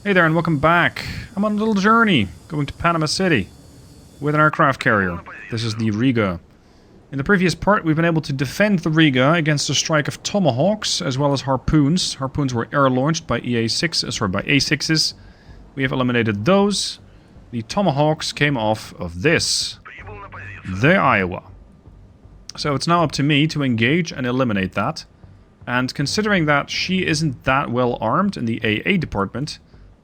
Hey there and welcome back. I'm on a little journey going to Panama City with an aircraft carrier. This is the Riga. In the previous part we've been able to defend the Riga against the strike of Tomahawks as well as harpoons. Harpoons were air launched by A6s. We have eliminated those. The Tomahawks came off of this, the Iowa. So it's now up to me to engage and eliminate that. And considering that she isn't that well armed in the AA department,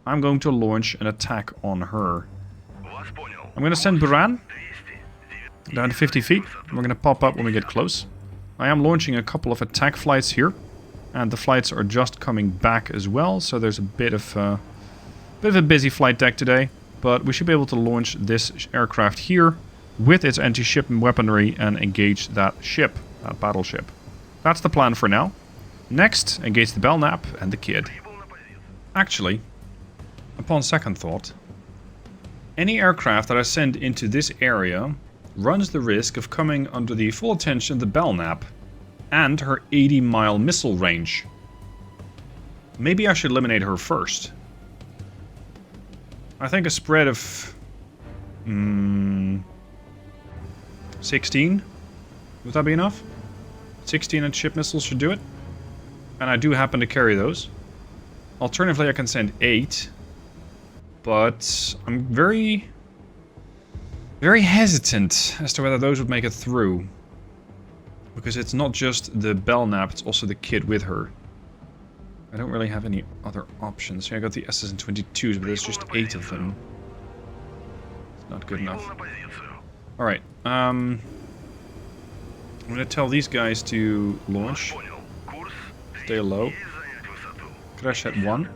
I'm going to launch an attack on her. I'm going to send Buran down to 50 feet. We're going to pop up when we get close. I am launching a couple of attack flights here. And the flights are just coming back as well. So there's a bit of a busy flight deck today. But we should be able to launch this aircraft here with its anti-ship weaponry and engage that ship, that battleship. That's the plan for now. Next, engage the Bellnap and the Kid. Actually, upon second thought, any aircraft that I send into this area runs the risk of coming under the full attention of the Bellnap and her 80-mile missile range. Maybe I should eliminate her first. I think a spread of 16, would that be enough? 16 anti-ship missiles should do it. And I do happen to carry those. Alternatively, I can send 8. But I'm very hesitant as to whether those would make it through. Because it's not just the Bellnap, it's also the Kid with her. I don't really have any other options. Here I got the S's and 22s, but there's just 8 of them. It's not good enough. Alright, I'm going to tell these guys to launch. Stay low. Crash at 1.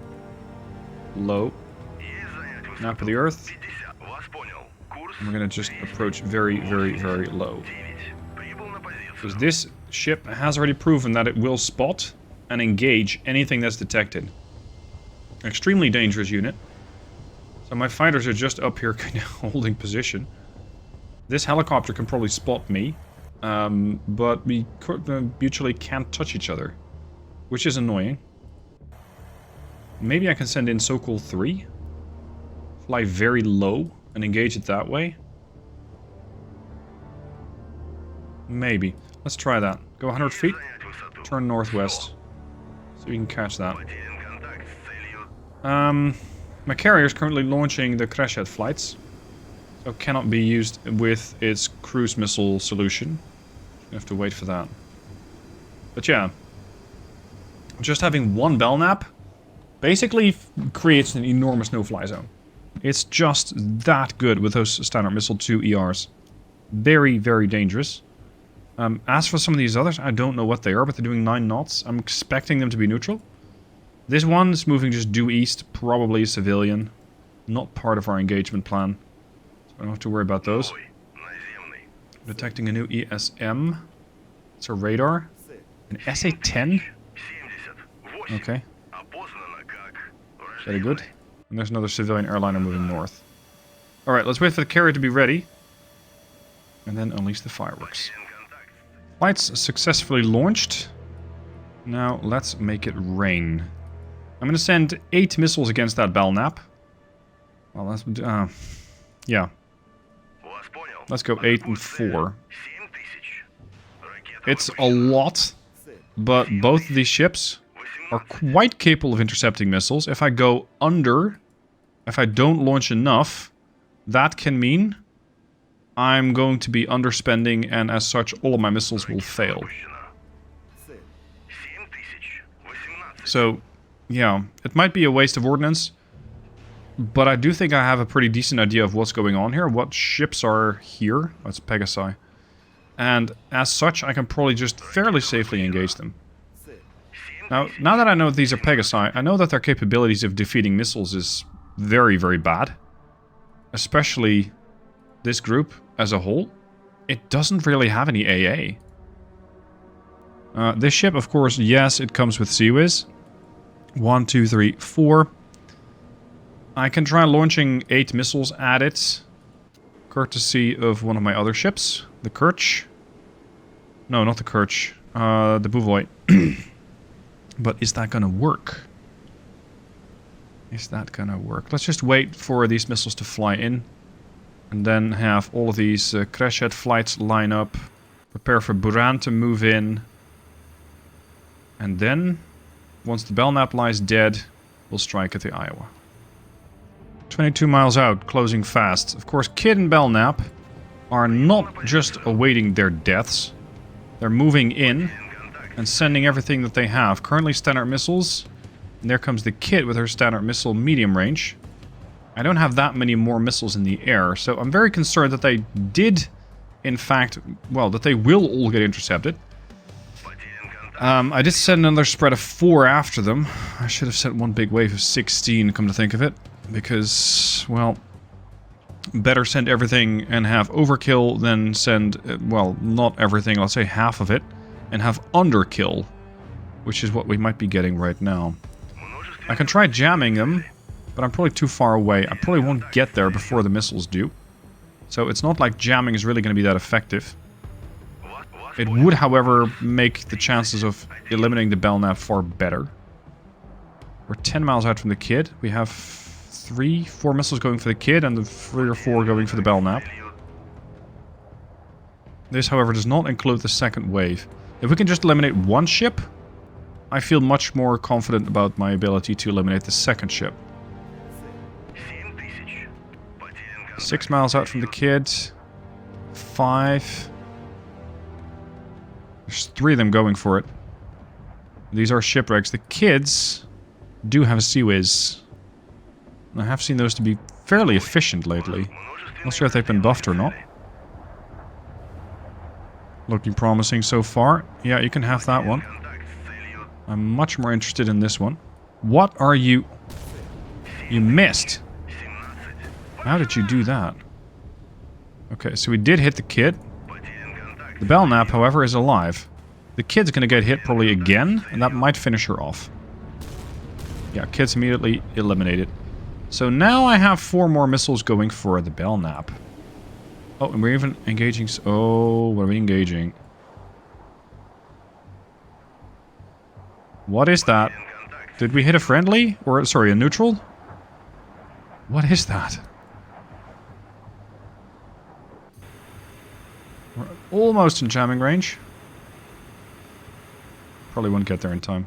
Low. Nap of the Earth. And we're going to just approach very low. Because this ship has already proven that it will spot and engage anything that's detected. Extremely dangerous unit. So my fighters are just up here kind of holding position. This helicopter can probably spot me. But we mutually can't touch each other. Which is annoying. Maybe I can send in Sokol 3. Fly very low and engage it that way. Maybe. Let's try that. Go 100 feet. Turn northwest. So we can catch that. My carrier is currently launching the Crescent flights. So cannot be used with its cruise missile solution. You have to wait for that. But yeah. Just having one Bellnap basically creates an enormous no-fly zone. It's just that good with those Standard Missile 2 ERs. Very dangerous. As for some of these others, I don't know what they are, but they're doing 9 knots. I'm expecting them to be neutral. This one's moving just due east, probably a civilian. Not part of our engagement plan. So I don't have to worry about those. Detecting a new ESM. It's a radar. An SA-10? Okay. Very good. And there's another civilian airliner moving north. Alright, let's wait for the carrier to be ready. And then unleash the fireworks. Flights successfully launched. Now, let's make it rain. I'm going to send 8 missiles against that Bellnap. Well, that's... yeah. Let's go 8 and 4. It's a lot, but both of these ships are quite capable of intercepting missiles. If I go under, if I don't launch enough, that can mean I'm going to be underspending, and as such, all of my missiles will fail. So, yeah, it might be a waste of ordnance, but I do think I have a pretty decent idea of what's going on here. What ships are here? Oh, it's Pegasi. And as such, I can probably just fairly safely engage them. Now that I know these are Pegasi, I know that their capabilities of defeating missiles is very bad. Especially this group as a whole. It doesn't really have any AA. This ship, of course, yes, it comes with CWIS. 1, 2, 3, 4. I can try launching 8 missiles at it. Courtesy of one of my other ships. The Kerch. No, not the Kerch. The Bouvoy. But is that gonna work? Is that gonna work? Let's just wait for these missiles to fly in. And then have all of these crash head flights line up. Prepare for Buran to move in. And then, once the Bellnap lies dead, we'll strike at the Iowa. 22 miles out, closing fast. Of course, Kid and Bellnap are not just awaiting their deaths. They're moving in and sending everything that they have. Currently Standard missiles. And there comes the Kid with her Standard missile medium range. I don't have that many more missiles in the air, so I'm very concerned that they did, in fact, well, that they will all get intercepted. I did send another spread of 4 after them. I should have sent one big wave of 16, come to think of it. Because, well, better send everything and have overkill than send, well, not everything, let's say half of it, and have underkill, which is what we might be getting right now. I can try jamming them, but I'm probably too far away. I probably won't get there before the missiles do. So it's not like jamming is really going to be that effective. It would, however, make the chances of eliminating the Bellnap far better. We're 10 miles out from the Kid. We have 4 missiles going for the Kid and the 3 or 4 going for the Bellnap. This, however, does not include the second wave. If we can just eliminate one ship, I feel much more confident about my ability to eliminate the second ship. 6 miles out from the Kid. 5. There's 3 of them going for it. These are shipwrecks. The Kids do have a Sea Whiz. I have seen those to be fairly efficient lately. Not sure if they've been buffed or not. Looking promising so far. Yeah, you can have that one. I'm much more interested in this one. What are you... You missed. How did you do that? Okay, so we did hit the Kid. The Bellnap, however, is alive. The Kid's gonna get hit probably again, and that might finish her off. Yeah, Kid's immediately eliminated. So now I have 4 more missiles going for the Bellnap. Oh, and we're even engaging... Oh, what are we engaging? What is that? Did we hit a friendly? Or, sorry, a neutral? What is that? We're almost in jamming range. Probably won't get there in time.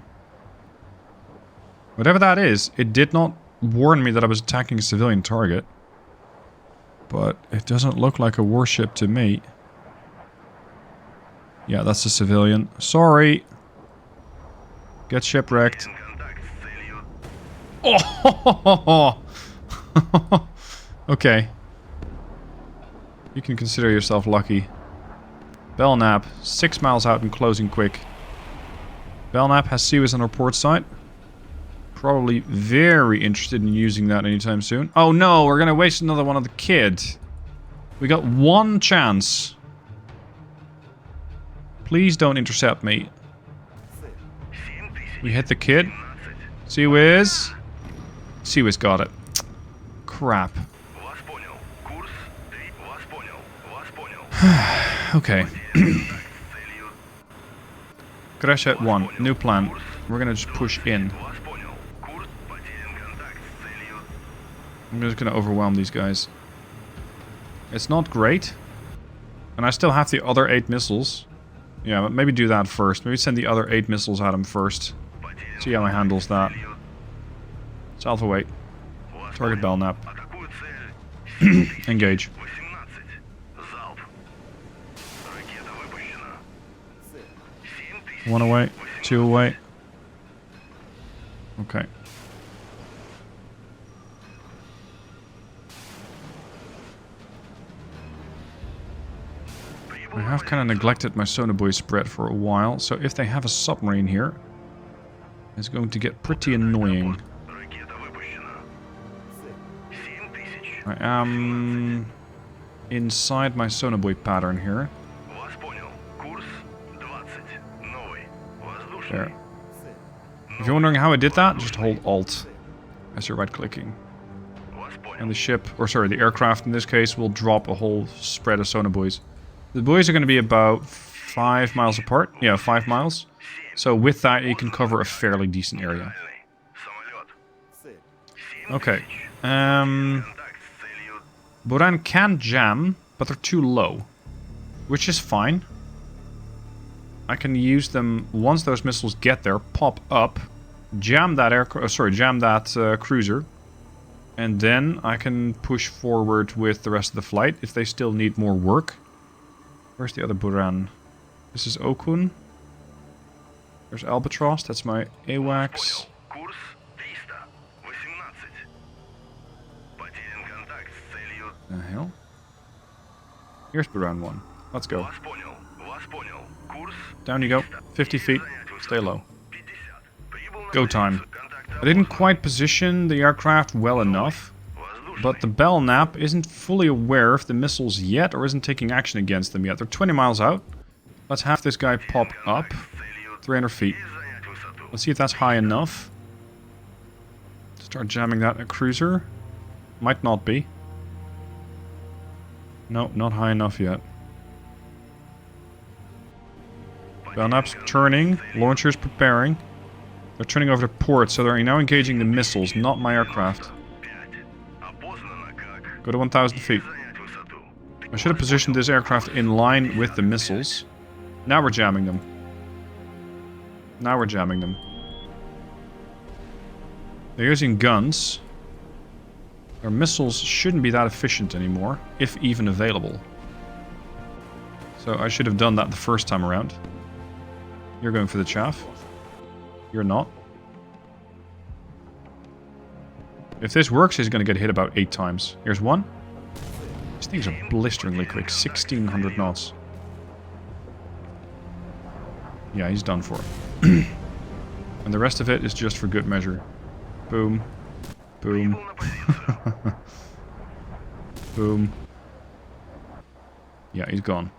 Whatever that is, it did not warn me that I was attacking a civilian target. But it doesn't look like a warship to me. Yeah, that's a civilian. Sorry. Get shipwrecked. Oh! Okay. You can consider yourself lucky. Bellnap, 6 miles out and closing quick. Bellnap has Sea Whiz on our port side. Probably very interested in using that anytime soon. Oh no, we're gonna waste another one of the Kid. We got 1 chance. Please don't intercept me. We hit the Kid. Sea Whiz. Sea Whiz got it. Crap. Okay. Crash at 1. New plan. We're gonna just push in. I'm just gonna overwhelm these guys. It's not great. And I still have the other 8 missiles. Yeah, but maybe do that first. Maybe send the other 8 missiles at him first. See how he handles that. Salvo weight. Target Bellnap. Engage. 1 away. 2 away. Okay. I have kind of neglected my sonobuoy spread for a while, so if they have a submarine here, it's going to get pretty annoying. I am inside my sonobuoy pattern here. There. If you're wondering how I did that, just hold Alt as you're right-clicking. And the ship, or sorry, the aircraft in this case, will drop a whole spread of sonobuoys. The buoys are going to be about 5 miles apart. Yeah, 5 miles. So with that, you can cover a fairly decent area. Okay. Buran can jam, but they're too low. Which is fine. I can use them once those missiles get there, pop up, jam that cruiser, and then I can push forward with the rest of the flight if they still need more work. Where's the other Buran? This is Okun. There's Albatross, that's my AWACS. The hell? Here's Buran 1. Let's go. Down you go. 50 feet. Stay low. Go time. I didn't quite position the aircraft well enough, but the Bellnap isn't fully aware of the missiles yet or isn't taking action against them yet. They're 20 miles out. Let's have this guy pop up. 300 feet. Let's see if that's high enough. Start jamming that in a cruiser. Might not be. No, not high enough yet. Bellnap's turning. Launchers preparing. They're turning over to port, so they're now engaging the missiles, not my aircraft. Go to 1,000 feet. I should have positioned this aircraft in line with the missiles. Now we're jamming them. Now we're jamming them. They're using guns. Their missiles shouldn't be that efficient anymore, if even available. So I should have done that the first time around. You're going for the chaff. You're not. If this works, he's going to get hit about 8 times. Here's one. These things are blisteringly quick. 1,600 knots. Yeah, he's done for. And the rest of it is just for good measure. Boom. Boom. Boom. Yeah, he's gone.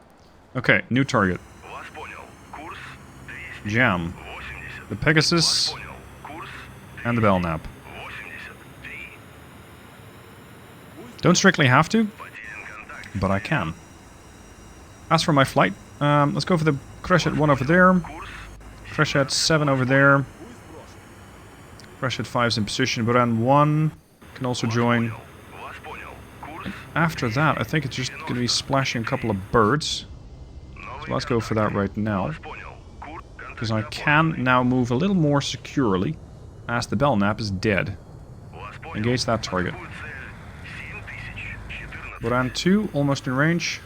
Okay, new target. Jam. The Pegasus and the Bellnap. Don't strictly have to, but I can. As for my flight, let's go for the Crescent 1 over there. Crescent 7 over there. Crescent 5's in position, Buran 1 can also join. And after that, I think it's just going to be splashing a couple of birds. So let's go for that right now. Because I can now move a little more securely, as the Bellnap is dead. Engage that target. Buran 2, almost in range.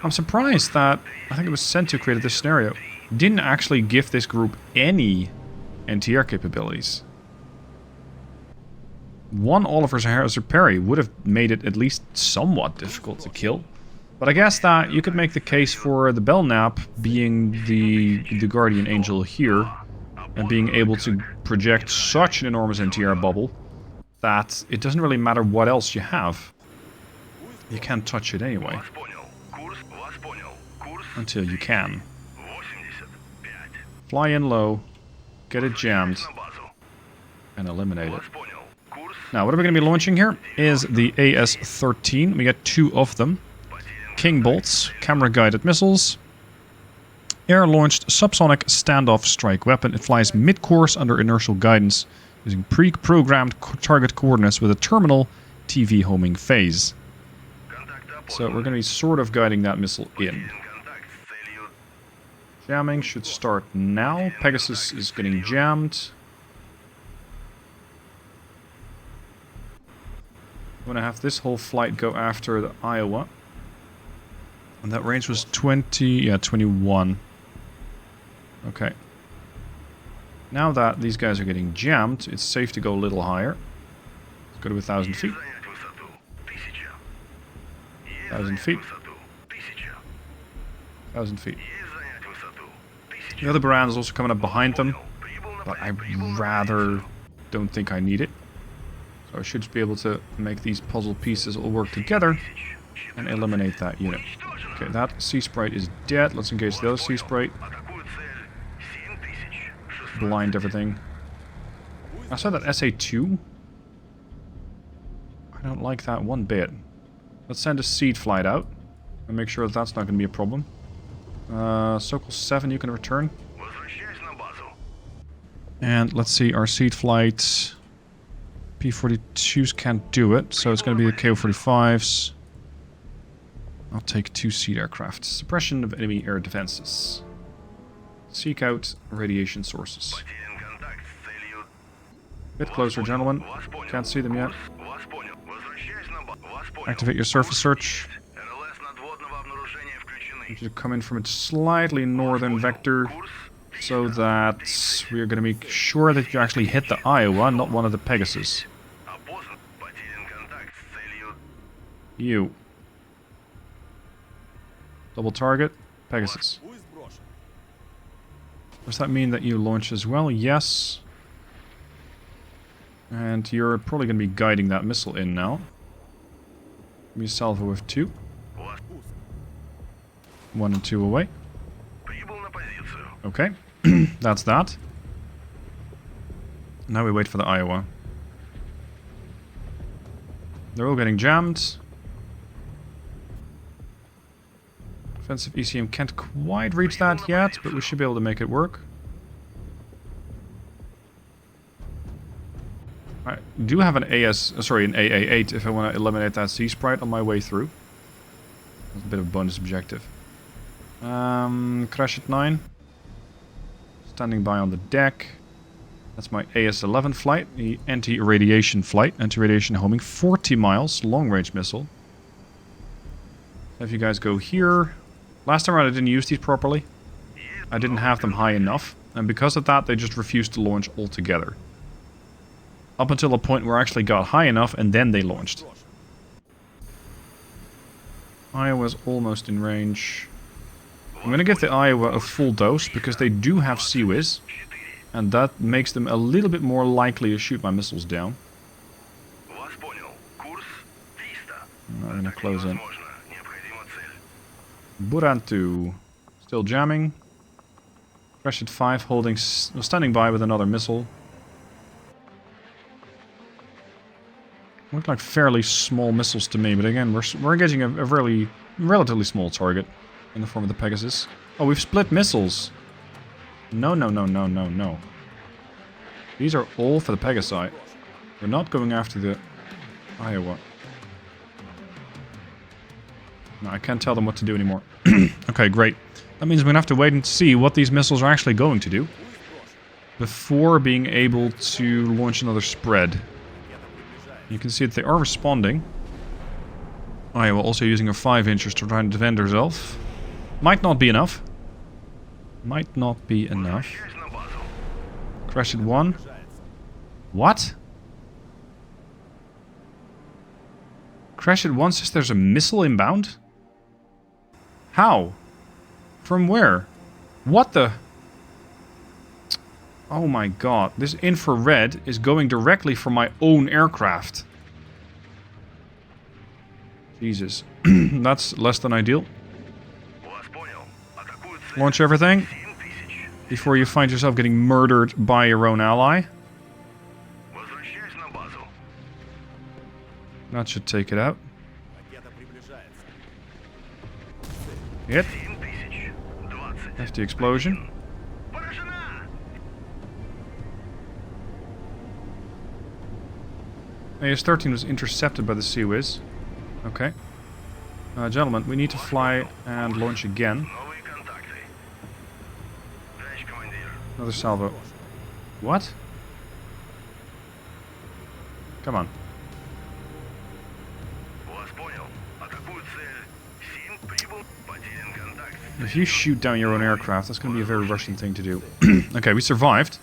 I'm surprised that, I think it was Sent who created this scenario, didn't actually give this group any anti-air capabilities. One Oliver's Harriser Perry would have made it at least somewhat difficult to kill. But I guess that you could make the case for the Bellnap being the guardian angel here, and being able to project such an enormous anti-air bubble that it doesn't really matter what else you have. You can't touch it anyway. Until you can. Fly in low, get it jammed, and eliminate it. Now, what are we going to be launching here is the AS-13. We get 2 of them. King bolts, camera-guided missiles. Air-launched subsonic standoff strike weapon. It flies mid-course under inertial guidance, using pre-programmed target coordinates with a terminal TV homing phase. So we're going to be sort of guiding that missile in. Jamming should start now. Pegasus is getting jammed. I'm going to have this whole flight go after the Iowa. And that range was 21. Okay. Now that these guys are getting jammed, it's safe to go a little higher. Let's go to 1,000 feet. 1,000 feet. 1,000 feet. The other Buran is also coming up behind them, but I rather don't think I need it. So I should be able to make these puzzle pieces all work together and eliminate that unit. Okay, that Sea Sprite is dead. Let's engage the other Sea Sprite. Blind everything. I saw that SA-2. I don't like that one bit. Let's send a seed flight out and make sure that that's not going to be a problem. Sokol 7, you can return. And let's see, our seed flight P-42s can't do it, so it's going to be the KO-45s. I'll take 2 seed aircraft. Suppression of enemy air defenses. Seek out radiation sources. Bit closer, gentlemen. Can't see them yet. Activate your surface search. Need you to come in from a slightly northern vector so that we are going to make sure that you actually hit the Iowa, not one of the Pegasus. You. Double target, Pegasus. Does that mean that you launch as well? Yes. And you're probably going to be guiding that missile in now. Give me a salvo with 2. 1 and 2 away. Okay. That's that. Now we wait for the Iowa. They're all getting jammed. Offensive ECM can't quite reach that yet, but we should be able to make it work. I do have an an AA8 if I want to eliminate that Sea Sprite on my way through. That's a bit of a bonus objective. Crash at 9. Standing by on the deck. That's my AS-11 flight, the anti-irradiation flight, anti-radiation homing, 40 miles, long-range missile. Have you guys go here. Last time around I didn't use these properly. I didn't have them high enough, and because of that they just refused to launch altogether. Up until a point where I actually got high enough, and then they launched. Iowa's almost in range. I'm going to give the Iowa a full dose, because they do have CWIS, and that makes them a little bit more likely to shoot my missiles down. I'm going to close in. Burantu. Still jamming. Crash at 5, standing by with another missile. Look like fairly small missiles to me, but again, we're engaging a relatively small target in the form of the Pegasus. Oh, we've split missiles. No, no, no, no, no, no. These are all for the Pegasi. We're not going after the Iowa. No, I can't tell them what to do anymore. Okay, great. That means we're going to have to wait and see what these missiles are actually going to do before being able to launch another spread. You can see that they are responding. Iowa also using her 5-inchers to try and defend herself. Might not be enough. Might not be enough. Crash at 1. What? Crash at 1 says there's a missile inbound? How? From where? What the? Oh my god. This infrared is going directly from my own aircraft. Jesus. That's less than ideal. Launch everything before you find yourself getting murdered by your own ally. That should take it out. Hit. Hefty explosion. AS-13 was intercepted by the CWIS. Okay. Gentlemen, we need to fly and launch again. Another salvo. What? Come on. If you shoot down your own aircraft, that's going to be a very Russian thing to do. Okay, we survived.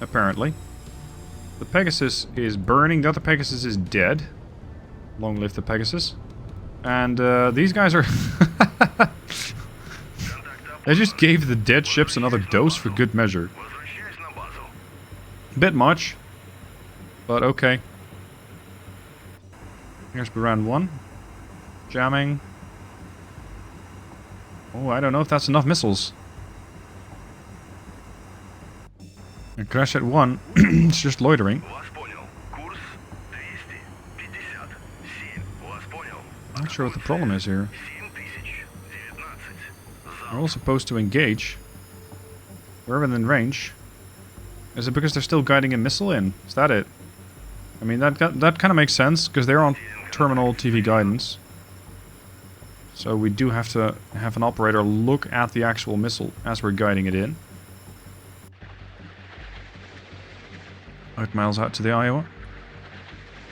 Apparently. The Pegasus is burning. The other Pegasus is dead. Long live the Pegasus. And these guys are... They just gave the dead ships another dose for good measure. Bit much. But okay. Here's Buran 1. Jamming. Oh, I don't know if that's enough missiles. And Crash at 1. It's just loitering. Not sure what the problem is here. We're all supposed to engage. We're within range. Is it because they're still guiding a missile in? Is that it? I mean, that kind of makes sense, because they're on terminal TV guidance. So we do have to have an operator look at the actual missile as we're guiding it in. 8 miles out to the Iowa.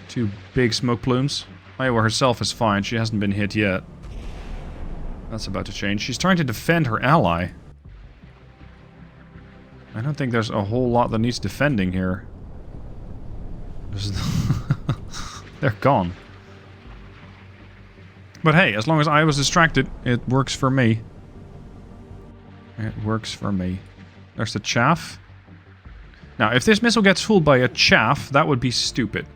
2 big smoke plumes. Iowa herself is fine, she hasn't been hit yet. That's about to change. She's trying to defend her ally. I don't think there's a whole lot that needs defending here. They're gone. But hey, as long as I was distracted, it works for me. It works for me. There's the chaff. Now, if this missile gets fooled by a chaff, that would be stupid.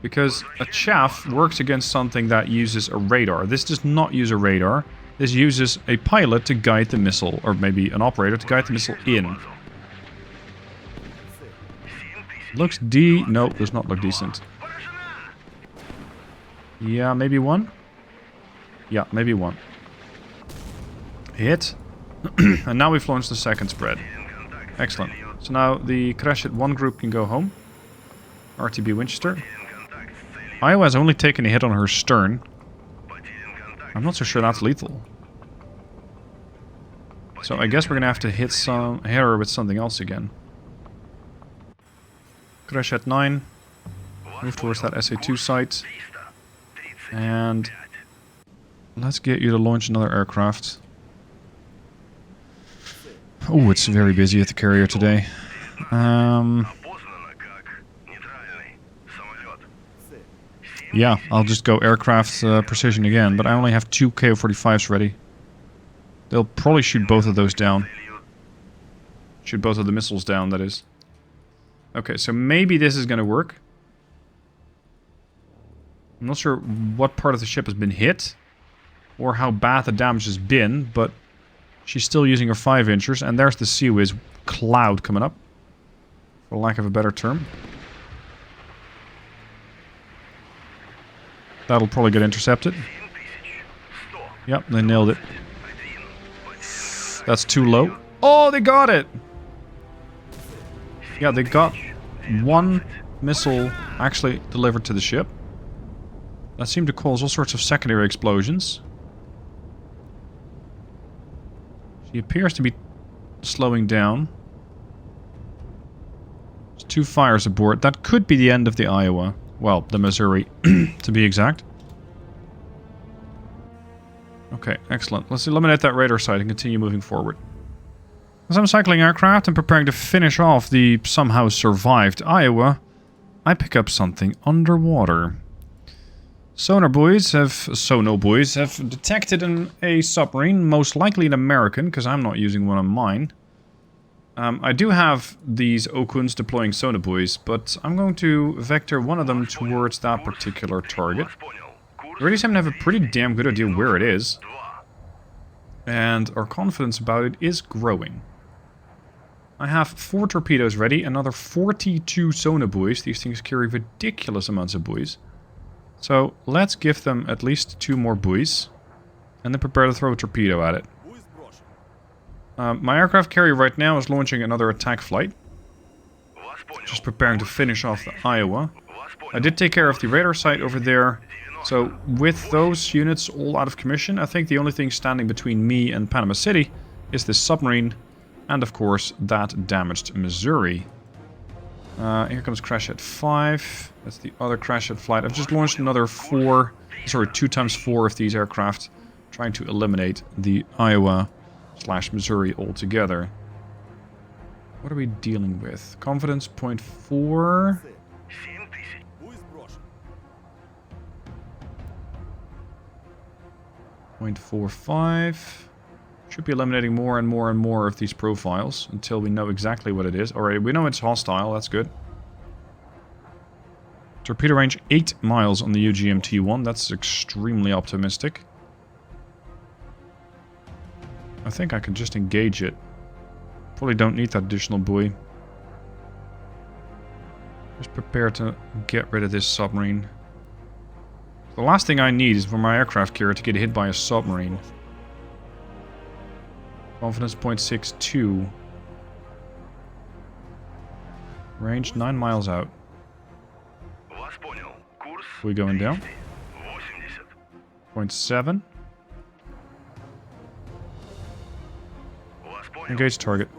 Because a chaff works against something that uses a radar. This does not use a radar. This uses a pilot to guide the missile, or maybe an operator to guide the missile in. Looks no, does not look decent. Yeah, maybe 1? Yeah, maybe 1. Hit. And now we've launched the second spread. Excellent. So now the crash hit 1 group can go home. RTB Winchester. Iowa has only taken a hit on her stern. I'm not so sure that's lethal. So I guess we're gonna have to hit her with something else again. Crash at 9. Move towards that SA2 site. And let's get you to launch another aircraft. Oh, it's very busy at the carrier today. Yeah, I'll just go aircraft precision again, but I only have 2 KO-45s ready. They'll probably shoot both of those down. Shoot both of the missiles down, that is. Okay, so maybe this is going to work. I'm not sure what part of the ship has been hit, or how bad the damage has been, but she's still using her 5-inchers, and there's the Sea Whiz cloud coming up, for lack of a better term. That'll probably get intercepted. Yep, they nailed it. That's too low. Oh, they got it! Yeah, they got 1 missile actually delivered to the ship. That seemed to cause all sorts of secondary explosions. She appears to be slowing down. There's 2 fires aboard. That could be the end of the Iowa. Well, the Missouri, to be exact. Okay, excellent. Let's eliminate that radar site and continue moving forward. As I'm cycling aircraft and preparing to finish off the somehow survived Iowa, I pick up something underwater. Sono buoys have detected a submarine, most likely an American, because I'm not using one on mine. I do have these Okuns deploying sonar buoys, but I'm going to vector one of them towards that particular target. I already seem to have a pretty damn good idea where it is. And our confidence about it is growing. I have 4 torpedoes ready, another 42 sonar buoys. These things carry ridiculous amounts of buoys. So let's give them at least 2 more buoys, and then prepare to throw a torpedo at it. My aircraft carrier right now is launching another attack flight. Just preparing to finish off the Iowa. I did take care of the radar site over there. So with those units all out of commission, I think the only thing standing between me and Panama City is this submarine. And of course, that damaged Missouri. Here comes crash at 5. That's the other crash at flight. I've just launched another 2 times 4 of these aircraft, trying to eliminate the Iowa/Missouri altogether. What are we dealing with? Confidence 0.4. 0.45. Should be eliminating more and more and more of these profiles until we know exactly what it is. Alright, we know it's hostile, that's good. Torpedo range 8 miles on the UGM-T1, that's extremely optimistic. I think I can just engage it. Probably don't need that additional buoy. Just prepare to get rid of this submarine. The last thing I need is for my aircraft carrier to get hit by a submarine. Confidence 0.62. Range 9 miles out. We going down? 0.7. Engage target.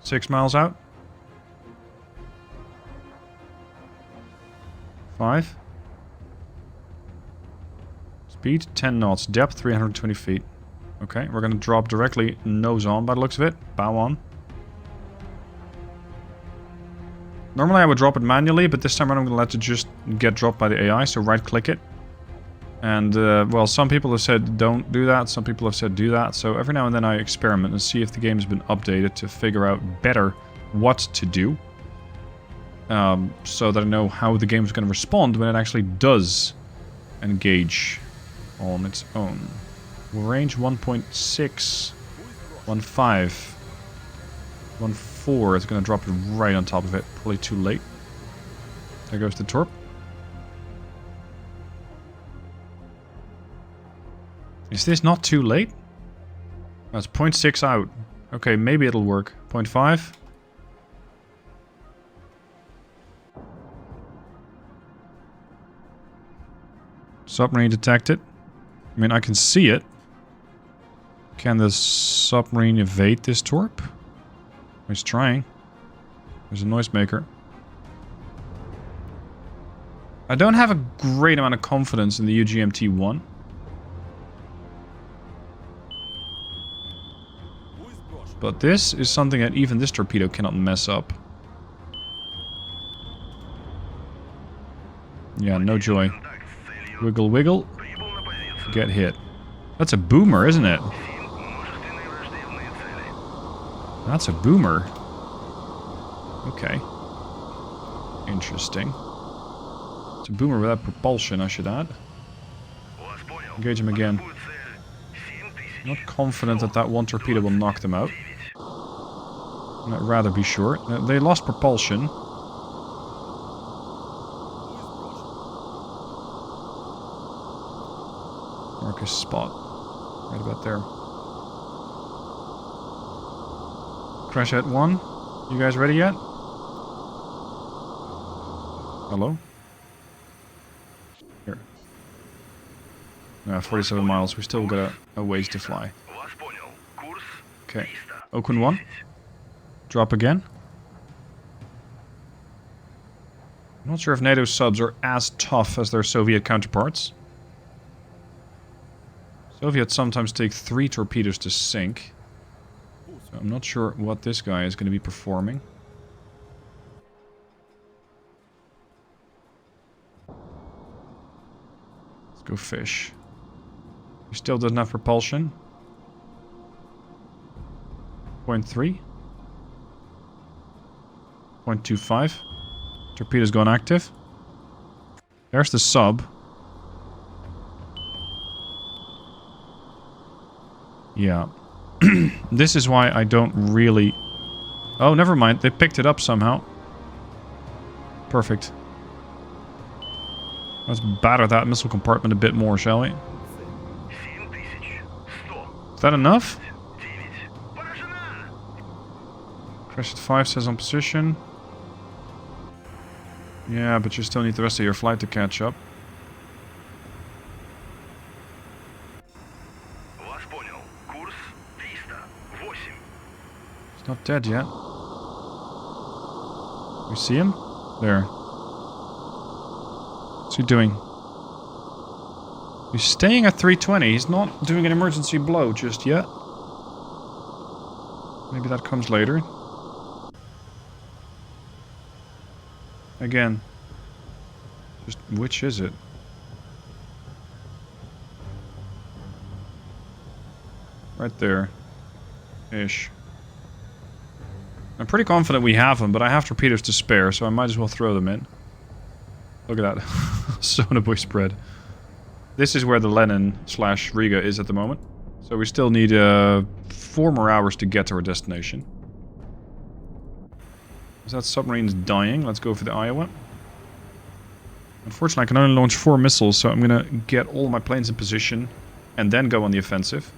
6 miles out. 5. Speed 10 knots. Depth 320 feet. Okay, we're gonna drop directly nose on by the looks of it. Bow on. Normally I would drop it manually, but this time around I'm gonna let it just get dropped by the AI, so right click it. And, well, some people have said don't do that, some people have said do that, so every now and then I experiment and see if the game has been updated to figure out better what to do. So that I know how the game is going to respond when it actually does engage on its own. Range 1.6, 1.5, 1.4, it's going to drop it right on top of it, probably too late. There goes the torp. Is this not too late? That's 0.6 out. Okay, maybe it'll work. 0.5. Submarine detected. I mean, I can see it. Can the submarine evade this torp? He's trying. There's a noisemaker. I don't have a great amount of confidence in the UGMT-1. But this is something that even this torpedo cannot mess up. Yeah, no joy. Wiggle, wiggle. Get hit. That's a boomer, isn't it? That's a boomer. Okay. Interesting. It's a boomer without propulsion, I should add. Engage him again. Not confident that that one torpedo will knock them out. I'd rather be sure. They lost propulsion. Mark a spot. Right about there. Crash at 1. You guys ready yet? Hello? Here. 47 miles. We still got a ways to fly. Okay. Okun 1. Drop again. I'm not sure if NATO subs are as tough as their Soviet counterparts. Soviets sometimes take 3 torpedoes to sink. So I'm not sure what this guy is going to be performing. Let's go fish. He still doesn't have propulsion. 0.3. 0.25. Torpedo's gone active. There's the sub. Yeah. This is why I don't really... Oh, never mind. They picked it up somehow. Perfect. Let's batter that missile compartment a bit more, shall we? Is that enough? Crash at 5 says on position. Yeah, but you still need the rest of your flight to catch up. He's not dead yet. We see him? There. What's he doing? He's staying at 320. He's not doing an emergency blow just yet. Maybe that comes later. Again. Just which is it? Right there. Ish. I'm pretty confident we have them, but I have torpedoes to spare, so I might as well throw them in. Look at that. Sonobuoy spread. This is where the Lenin/Riga is at the moment. So we still need 4 more hours to get to our destination. Is that submarine's dying? Let's go for the Iowa. Unfortunately, I can only launch 4 missiles, so I'm gonna get all my planes in position and then go on the offensive.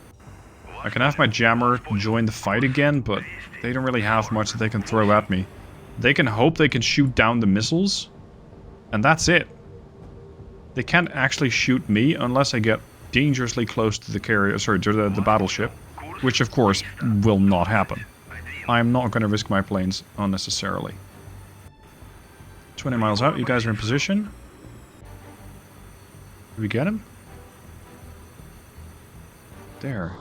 I can have my jammer join the fight again, but they don't really have much that they can throw at me. They can hope they can shoot down the missiles. And that's it. They can't actually shoot me unless I get dangerously close to the carrier, sorry, to the battleship. Which, of course, will not happen. I'm not going to risk my planes unnecessarily. 20 miles out, you guys are in position. Did we get him? There.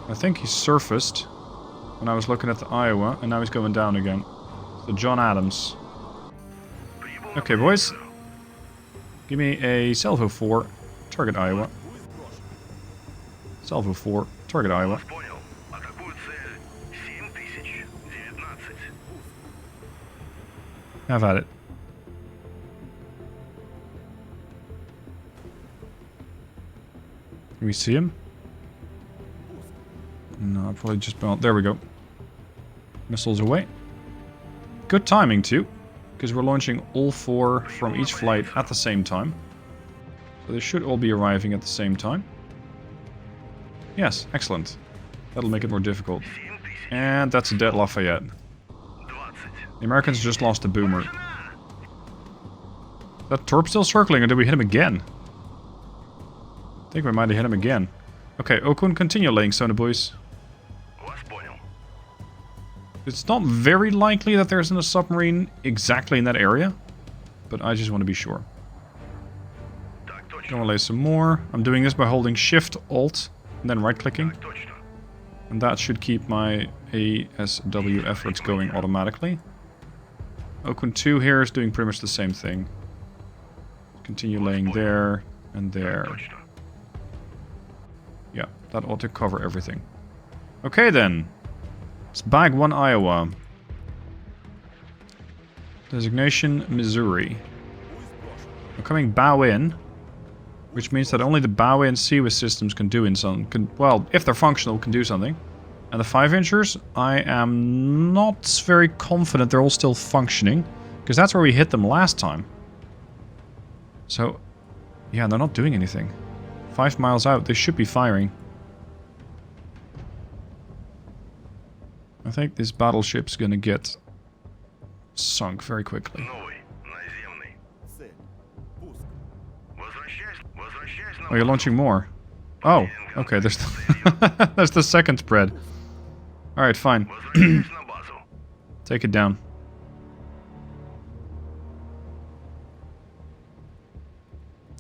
I think he surfaced when I was looking at the Iowa, and now he's going down again. So John Adams. Okay, boys. Give me a salvo 4, target Iowa. Salvo 4, target Iowa. Have at it. Can we see him? No, I probably just bounced. There we go. Missiles away. Good timing too, because we're launching all 4 from each flight at the same time. So they should all be arriving at the same time. Yes, excellent. That'll make it more difficult. And that's a dead Lafayette. The Americans just lost a boomer. Is that Torp still circling, or did we hit him again? I think we might have hit him again. Okay, Okun, continue laying sonar, boys. It's not very likely that there's a submarine exactly in that area, but I just want to be sure. Gonna lay some more. I'm doing this by holding Shift, Alt, and then right-clicking. And that should keep my ASW efforts going automatically. Okun 2 here is doing pretty much the same thing. Continue laying there and there. Yeah, that ought to cover everything. Okay then. Let's bag 1 Iowa. Designation Missouri. We're coming bow in, which means that only the bow in CWIS systems can do something. Well, if they're functional, can do something. And the 5-inchers, I am not very confident they're all still functioning, because that's where we hit them last time. So, yeah, they're not doing anything. 5 miles out, they should be firing. I think this battleship's gonna get sunk very quickly. Oh, you're launching more. Oh, okay, there's the there's the second spread. Alright, fine. Take it down.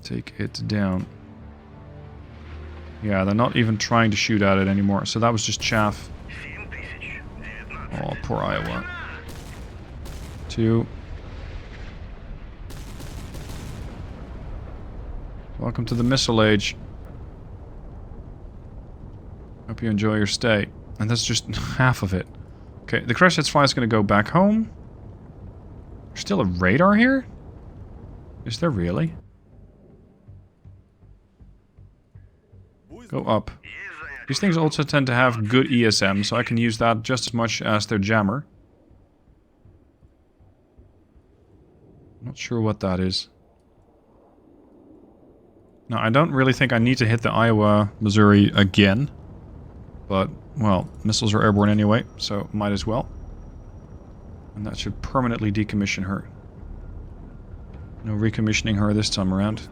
Take it down. Yeah, they're not even trying to shoot at it anymore, so that was just chaff. Oh, poor Iowa. 2. Welcome to the missile age. Hope you enjoy your stay. And that's just half of it. Okay, the crash test flight is going to go back home. There's still a radar here? Is there really? Go up. These things also tend to have good ESM, so I can use that just as much as their jammer. Not sure what that is. Now, I don't really think I need to hit the Iowa, Missouri again. But, well, missiles are airborne anyway, so might as well. And that should permanently decommission her. No recommissioning her this time around.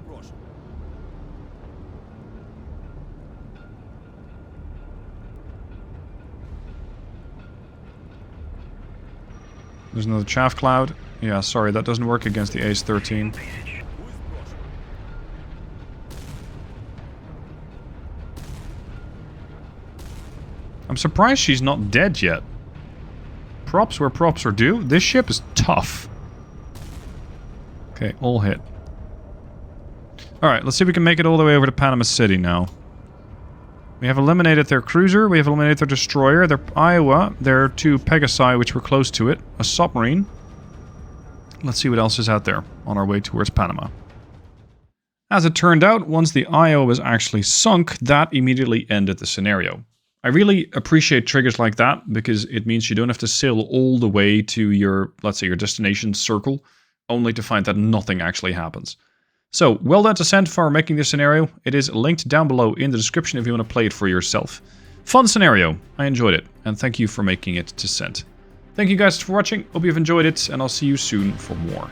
There's another chaff cloud. Yeah, sorry, that doesn't work against the Ace-13. I'm surprised she's not dead yet. Props where props are due. This ship is tough. Okay, all hit. Alright, let's see if we can make it all the way over to Panama City now. We have eliminated their cruiser, we have eliminated their destroyer, their Iowa, their 2 Pegasi, which were close to it, a submarine. Let's see what else is out there on our way towards Panama. As it turned out, once the Iowa was actually sunk, that immediately ended the scenario. I really appreciate triggers like that, because it means you don't have to sail all the way to your, let's say, your destination circle, only to find that nothing actually happens. So, well done to Send for making this scenario. It is linked down below in the description if you want to play it for yourself. Fun scenario. I enjoyed it, and thank you for making it to send. Thank you guys for watching. Hope you've enjoyed it, and I'll see you soon for more.